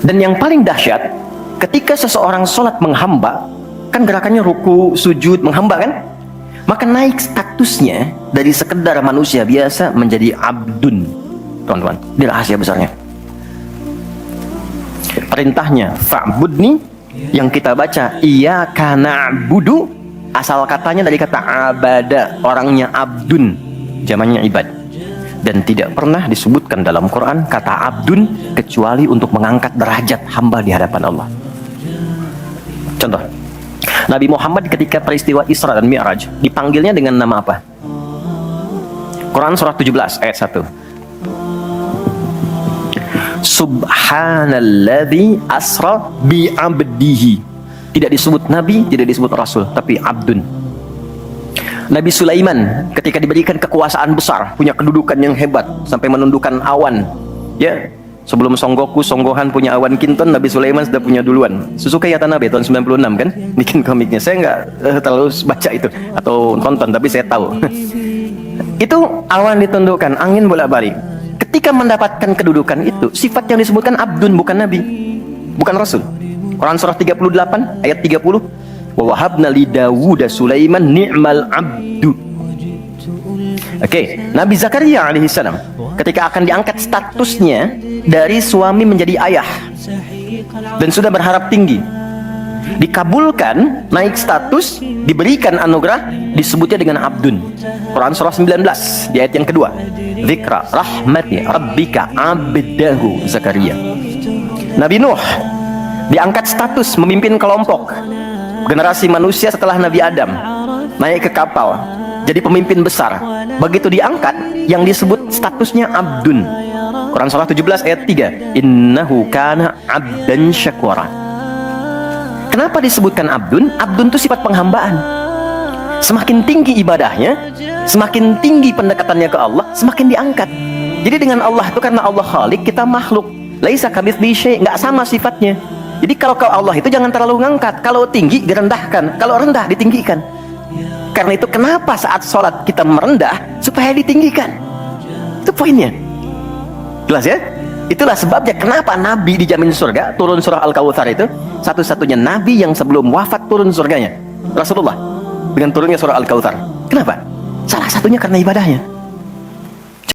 Dan yang paling dahsyat, ketika seseorang sholat menghamba, kan gerakannya ruku, sujud, menghamba kan? Maka naik statusnya dari sekedar manusia biasa menjadi abdun. Teman-teman, ini rahasia besarnya. Perintahnya fa'budni, yang kita baca iyyaka na'budu, asal katanya dari kata abada, orangnya abdun, jamannya ibad. Dan tidak pernah disebutkan dalam Quran kata abdun kecuali untuk mengangkat derajat hamba di hadapan Allah. Contoh, Nabi Muhammad ketika peristiwa Isra dan Mi'raj dipanggilnya dengan nama apa? Quran surah 17 ayat 1. Subhanalladzi asra bi abdihi. Tidak disebut nabi, tidak disebut rasul, tapi abdun. Nabi Sulaiman ketika diberikan kekuasaan besar, punya kedudukan yang hebat sampai menundukkan awan. Ya, sebelum Songgohan punya awan kinton, Nabi Sulaiman sudah punya duluan. Susuka Yatanabe tahun 96 kan, bikin komiknya. Saya nggak terlalu baca itu atau nonton, tapi saya tahu. Itu awan ditundukkan, angin bolak-balik. Ketika mendapatkan kedudukan itu, sifat yang disebutkan abdun, bukan nabi, bukan rasul. Quran surah 38 ayat 30. Wa wahabna li Dawuda Sulaiman ni'mal abdu. Oke, Nabi Zakaria alaihissalam ketika akan diangkat statusnya dari suami menjadi ayah dan sudah berharap tinggi, dikabulkan, naik status, diberikan anugerah, disebutnya dengan abdun. Quran surah 19 di ayat yang kedua. Dzikra rahmati rabbika abdahu Zakaria. Nabi Nuh diangkat status memimpin kelompok generasi manusia setelah Nabi Adam, naik ke kapal, jadi pemimpin besar. Begitu diangkat, yang disebut statusnya abdun. Quran surah 17 ayat 3. Innahu kana abdan syakura. Kenapa disebutkan abdun? Abdun itu sifat penghambaan. Semakin tinggi ibadahnya, semakin tinggi pendekatannya ke Allah, semakin diangkat. Jadi dengan Allah itu, karena Allah Khalik, kita makhluk. Laisa kamitslihi syai', nggak sama sifatnya. Jadi kalau ke Allah itu jangan terlalu ngangkat. Kalau tinggi direndahkan, kalau rendah ditinggikan. Karena itu kenapa saat sholat kita merendah supaya ditinggikan. Itu poinnya. Jelas ya? Itulah sebabnya kenapa Nabi dijamin surga. Turun surah Al-Kautsar itu satu-satunya Nabi yang sebelum wafat turun surganya, Rasulullah, dengan turunnya surah Al-Kautsar. Kenapa? Salah satunya karena ibadahnya.